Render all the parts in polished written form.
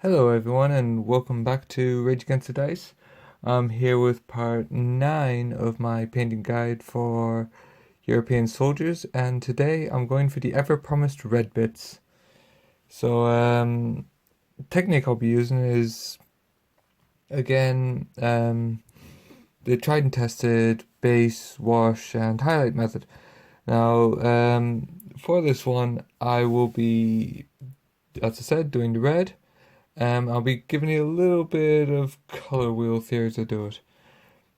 Hello everyone and welcome back to Rage Against the Dice. I'm here with part 9 of my painting guide for European soldiers, and today I'm going for the ever-promised red bits. So technique I'll be using is again the tried and tested base, wash and highlight method. Now for this one I will be, as I said, doing the red. I'll be giving you a little bit of color wheel theory to do it.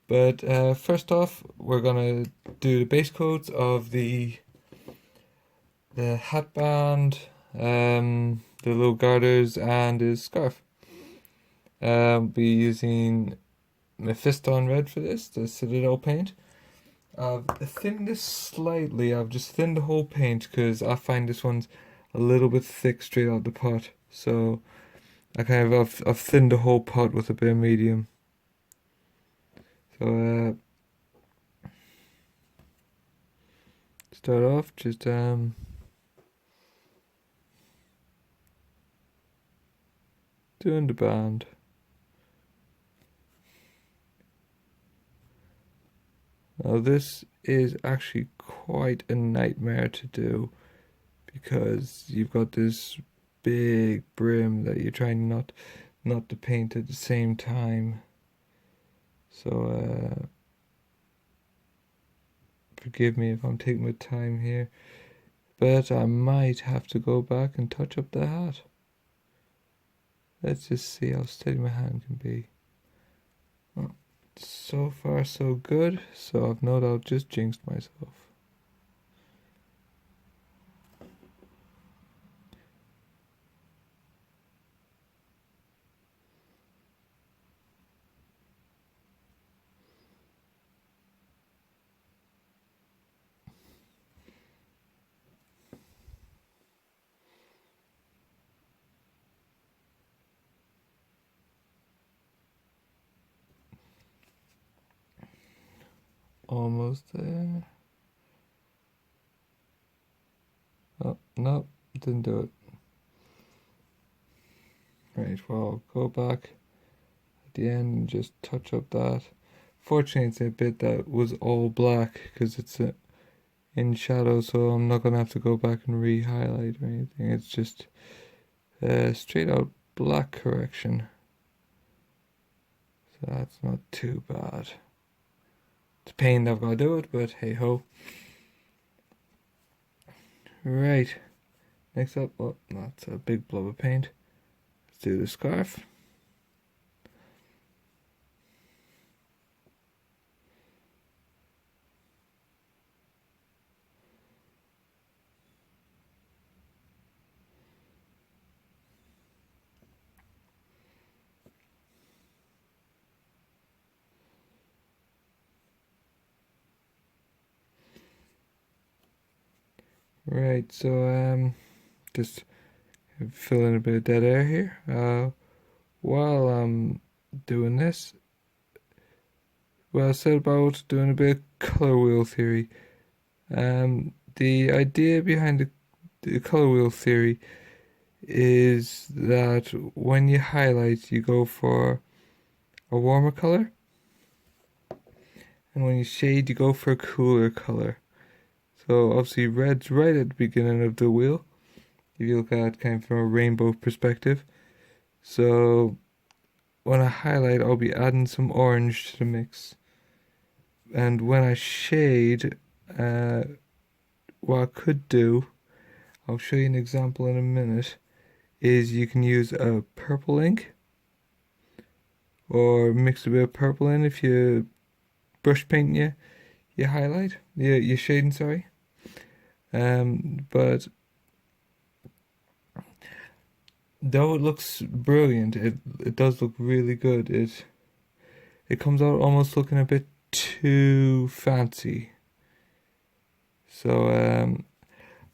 But first off, we're gonna do the base coats of the hatband, the little garters, and his scarf. I'll be using Mephiston red for this, the Citadel paint. I've thinned this slightly. I've just thinned the whole paint because I find this one's a little bit thick straight out the pot. So I've thinned the whole pot with a bit of medium. So start off just doing the band. Now this is actually quite a nightmare to do because you've got this big brim that you're trying not to paint at the same time. So forgive me if I'm taking my time here, but I might have to go back and touch up the hat. Let's just see how steady my hand can be. Well, so far so good, so I've no doubt just jinxed myself. Almost there. Oh, no, didn't do it. Right, well, go back at the end and just touch up that. Fortunately, it's a bit that was all black because it's in shadow, so I'm not going to have to go back and re-highlight or anything. It's just straight out black correction. So that's not too bad. It's a pain that I've got to do it, but hey ho. Right, next up, oh, that's a big blob of paint. Let's do the scarf. Right, so just fill in a bit of dead air here. While I'm doing this, well, I said about doing a bit of color wheel theory. The idea behind the color wheel theory is that when you highlight, you go for a warmer color, and when you shade, you go for a cooler color. So obviously, red's right at the beginning of the wheel, if you look at it kind of from a rainbow perspective. So when I highlight, I'll be adding some orange to the mix. And when I shade, what I could do, I'll show you an example in a minute, is you can use a purple ink or mix a bit of purple in if you brush paint you highlight, you shading, sorry. But though it looks brilliant, it does look really good. It comes out almost looking a bit too fancy. So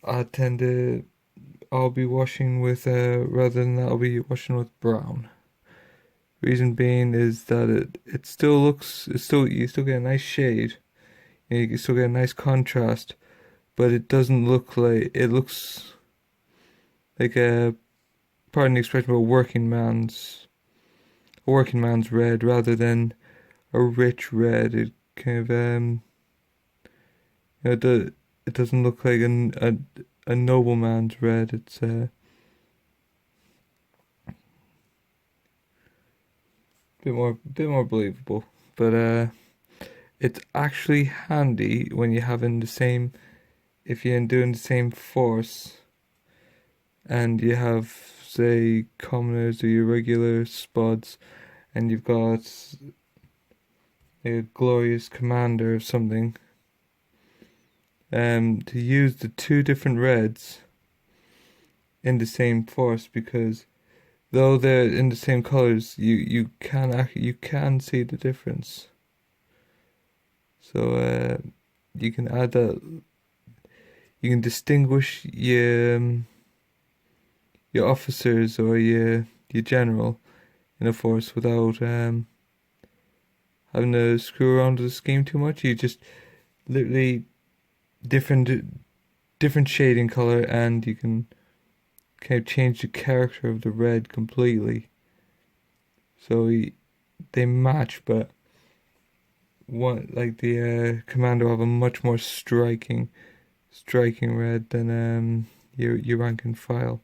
I'll be washing with rather than that, I'll be washing with brown. Reason being is that it still looks, you still get a nice shade, you can still get a nice contrast, but it doesn't look like, it looks like a pardon the expression, but a working man's red rather than a rich red. It kind of it doesn't look like a nobleman's red. It's bit more believable, but it's actually handy when you're having the same, if you're doing the same force, and you have, say, commoners or your regular spuds, and you've got a glorious commander or something, to use the two different reds in the same force, because though they're in the same colors, you can see the difference. So you can add that. You can distinguish your officers or your general in a force without having to screw around with the scheme too much. You just literally different shading color, and you can kind of change the character of the red completely. So they match, but one, like the commander will have a much more striking red than your rank and file.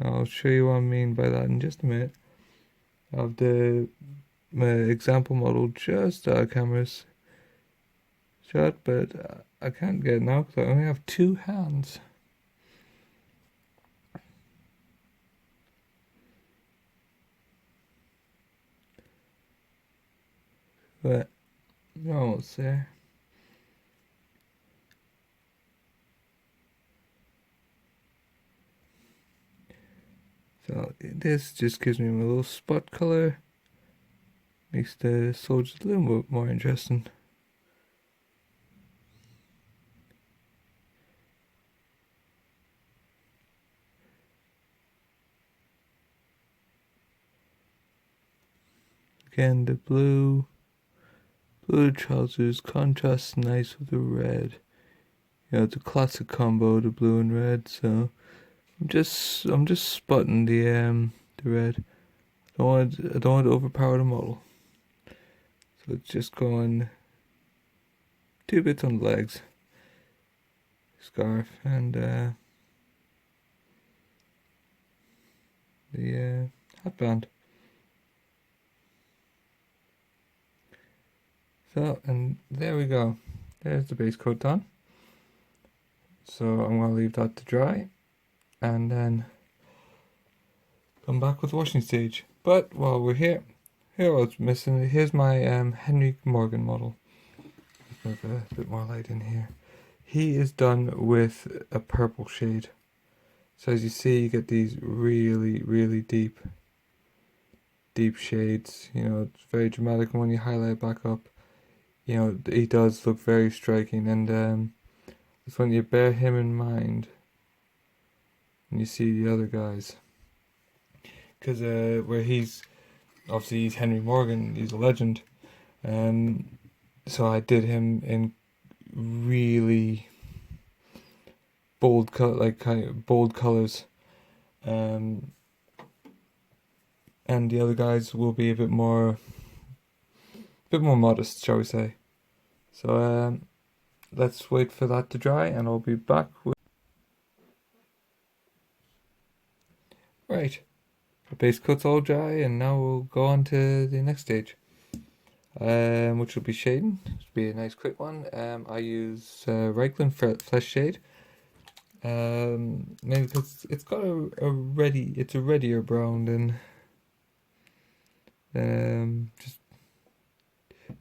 I'll show you what I mean by that in just a minute. I have the example model just cameras shut, but I can't get it now because I only have two hands. But you're almost there. So this just gives me a little spot color, makes the soldiers a little bit more interesting. Again, the blue trousers contrasts nice with the red. It's a classic combo, the blue and red. So I'm just spotting the red. I don't want to overpower the model. So it's just going 2 bits on the legs, scarf, and the hatband. So, and there we go. There's the base coat done. So I'm going to leave that to dry, and then come back with the washing stage. But while we're here what's missing. Here's my Henry Morgan model. Let's move a bit more light in here. He is done with a purple shade. So as you see, you get these really, really deep shades. It's very dramatic, and when you highlight it back up, he does look very striking. And it's when you bear him in mind and you see the other guys, because where he's Henry Morgan, he's a legend. So I did him in really bold colors, and the other guys will be a bit more modest, shall we say. So let's wait for that to dry, and I'll be back with. Right, the base coat's all dry, and now we'll go on to the next stage, which will be shading. It'll be a nice quick one. I use Reichland Flesh Shade, mainly because it's got a readier brown than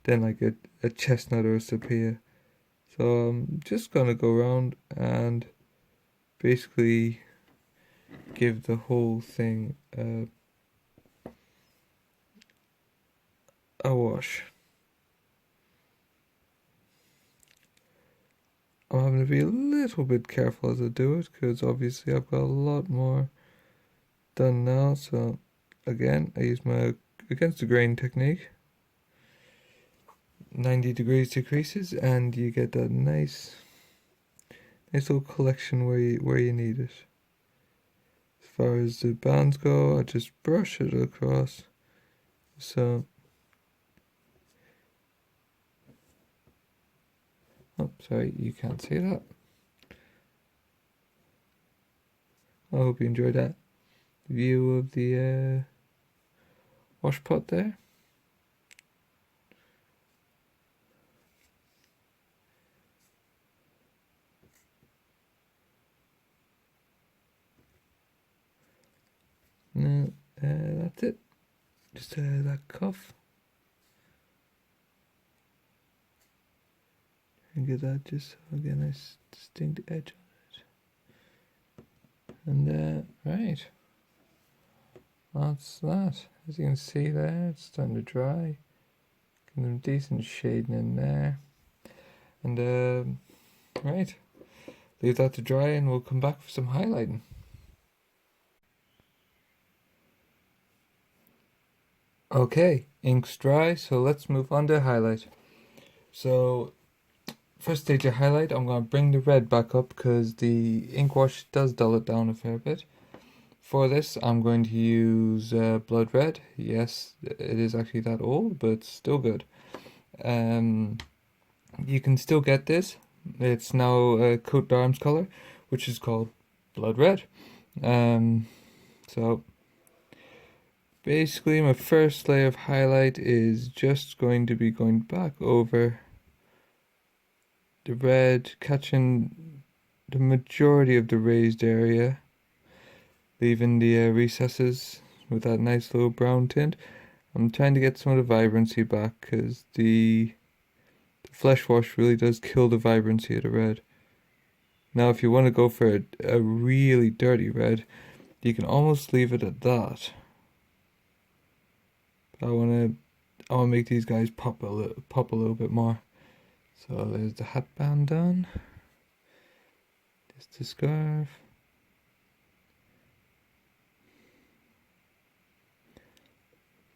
like a chestnut or a sepia. So I'm just gonna go around and basically give the whole thing a wash. I'm having to be a little bit careful as I do it, because obviously I've got a lot more done now. So again, I use my against the grain technique, 90 degrees decreases, and you get that nice little collection where you need it. far as the bands go, I just brush it across. So, oh, sorry, you can't see that. I hope you enjoyed that view of the wash pot there. No, that's it. Just that cuff. And get that just so I get a nice distinct edge on it. And right. That's that. As you can see there, it's starting to dry. Get some decent shading in there. And right. Leave that to dry and we'll come back for some highlighting. Okay, ink's dry, so let's move on to highlight. So, first stage of highlight, I'm going to bring the red back up because the ink wash does dull it down a fair bit. For this, I'm going to use blood red. Yes, it is actually that old, but it's still good. You can still get this. It's now a coat d'arms color, which is called blood red. So basically my first layer of highlight is just going to be going back over the red, catching the majority of the raised area, leaving the recesses with that nice little brown tint. I'm trying to get some of the vibrancy back because the flesh wash really does kill the vibrancy of the red. Now if you want to go for a really dirty red, you can almost leave it at that. I want to make these guys pop a little bit more. So there's the hat band done. Just the scarf.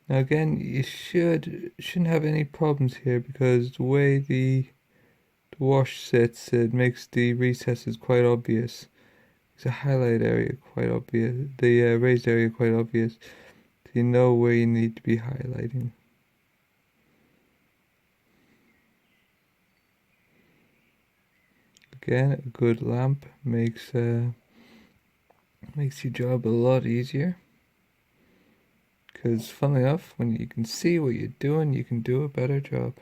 Now again, you shouldn't have any problems here because the way the wash sits, it makes the recesses quite obvious. It's a highlight area quite obvious. The raised area quite obvious. So you know where you need to be highlighting. Again, a good lamp makes your job a lot easier. Because funnily enough, when you can see what you're doing, you can do a better job.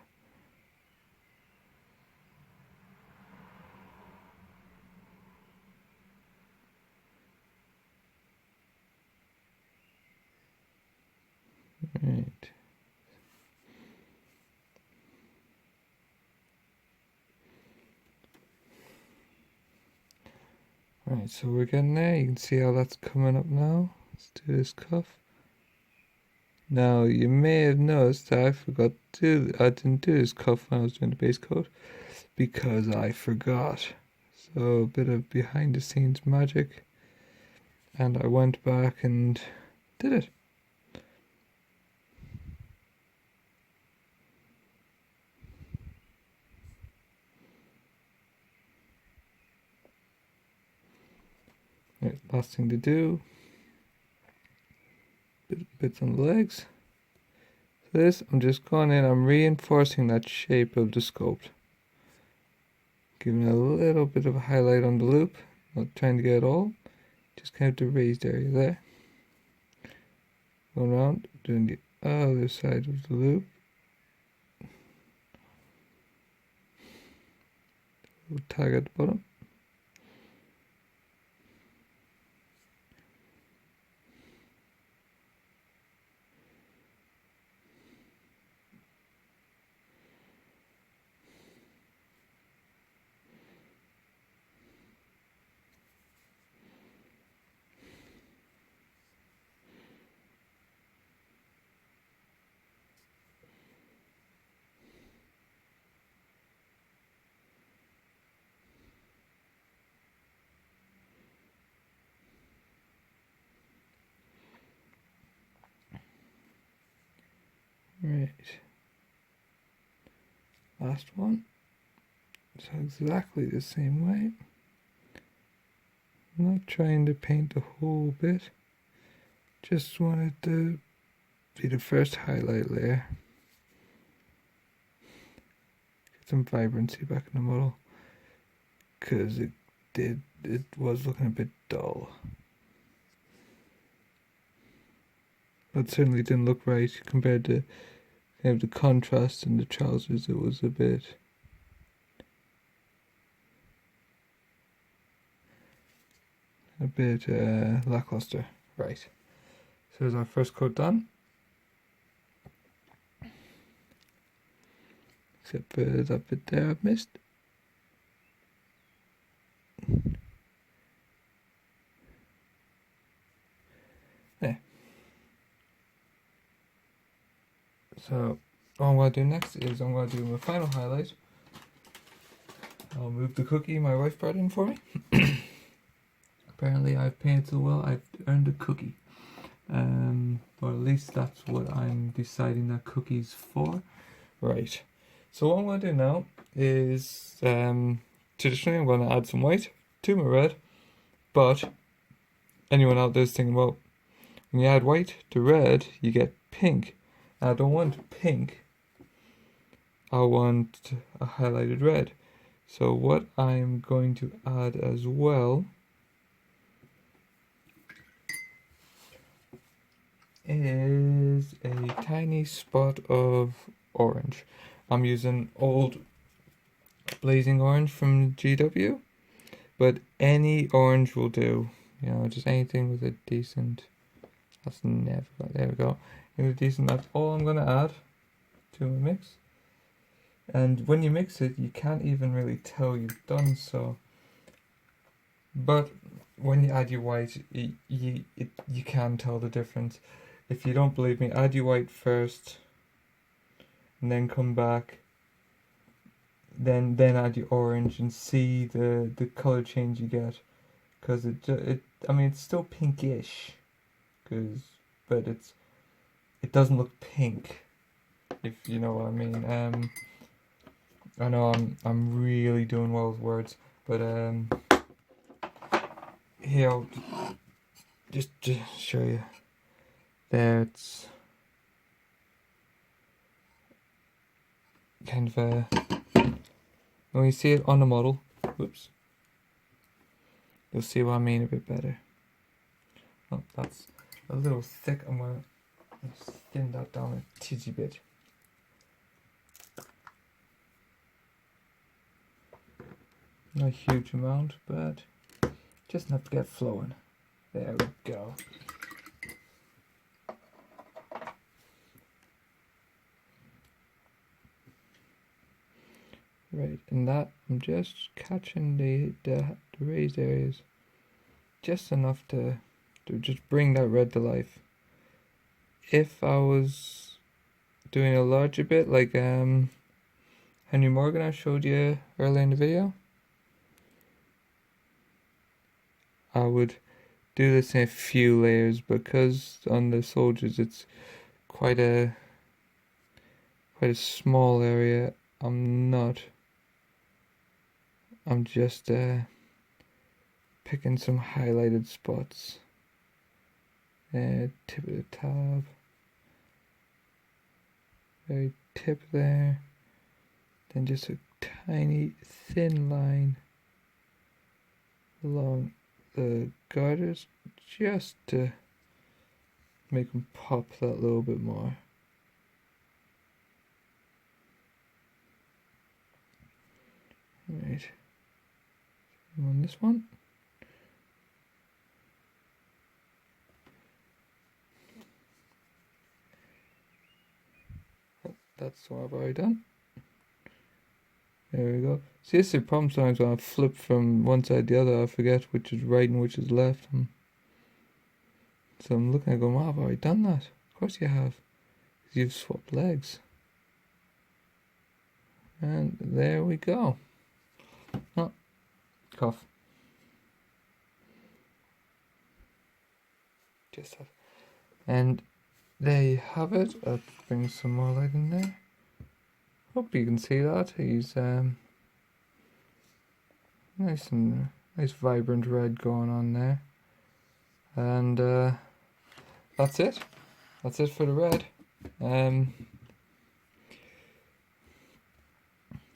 Right. Right, so we're getting there. You can see how that's coming up now. Let's do this cuff. Now, you may have noticed that I didn't do this cuff when I was doing the base coat because I forgot. So a bit of behind the scenes magic. And I went back and did it. Right, last thing to do. Bits on the legs. So this, I'm just going in, I'm reinforcing that shape of the sculpt. Giving a little bit of a highlight on the loop. Not trying to get it all. Just kind of the raised area there. Going around, doing the other side of the loop. Little tag at the bottom. Right. Last one. So exactly the same way. I'm not trying to paint the whole bit. Just wanted to be the first highlight layer. Get some vibrancy back in the model, because it was looking a bit dull. But certainly didn't look right compared to the contrast in the trousers. It was a bit lackluster. Right. So there's our first coat done. Except for that bit there I've missed. There. So what I'm going to do next is I'm going to do my final highlight. I'll move the cookie my wife brought in for me. Apparently I've painted so well I've earned a cookie. Or at least that's what I'm deciding that cookie's for. Right. So what I'm going to do now is, traditionally I'm going to add some white to my red, but anyone out there is thinking, well, when you add white to red, you get pink. And I don't want pink, I want a highlighted red. So what I'm going to add as well is a tiny spot of orange. I'm using old blazing orange from GW, but any orange will do. You know, just anything with a decent. That's never. There we go. With a decent. That's all I'm gonna add to my mix. And when you mix it, you can't even really tell you've done so. But when you add your white, you can tell the difference. If you don't believe me, add your white first, and then come back. Then add your orange and see the color change you get, because I mean it's still pinkish, but it doesn't look pink, if you know what I mean. I know I'm really doing well with words, but here I'll just show you. There, it's kind of a. When you see it on the model, whoops, you'll see what I mean a bit better. Oh, that's a little thick. I'm gonna thin that down a titty bit. Not a huge amount, but just enough to get flowing. There we go. Right, and that I'm just catching the raised areas just enough to just bring that red to life. If I was doing a larger bit like Henry Morgan I showed you earlier in the video, I would do this in a few layers, because on the soldiers it's quite a small area. I'm just picking some highlighted spots. Tip of the tab, very tip there, then just a tiny thin line along the garters, just to make them pop that little bit more. Right, on this one. Oh, that's what I've already done. There we go. See, this is the problem sometimes when I flip from one side to the other, I forget which is right and which is left. So I'm looking at going, wow, I've already done that. Of course you have, because you've swapped legs. And there we go. Oh, cough. Just have. And there you have it. Let's bring some more light in there. Hope you can see that. He's nice and Nice vibrant red going on there. And that's it. That's it for the red.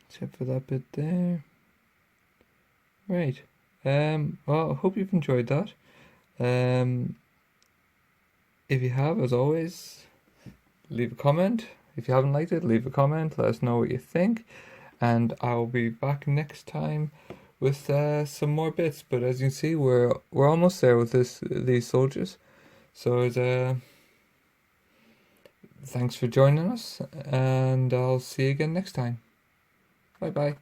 Except for that bit there. Right. Well, I hope you've enjoyed that. If you have, as always, leave a comment. If you haven't liked it, leave a comment. Let us know what you think. And I'll be back next time with some more bits. But as you can see, we're almost there with these soldiers. So thanks for joining us, and I'll see you again next time. Bye bye.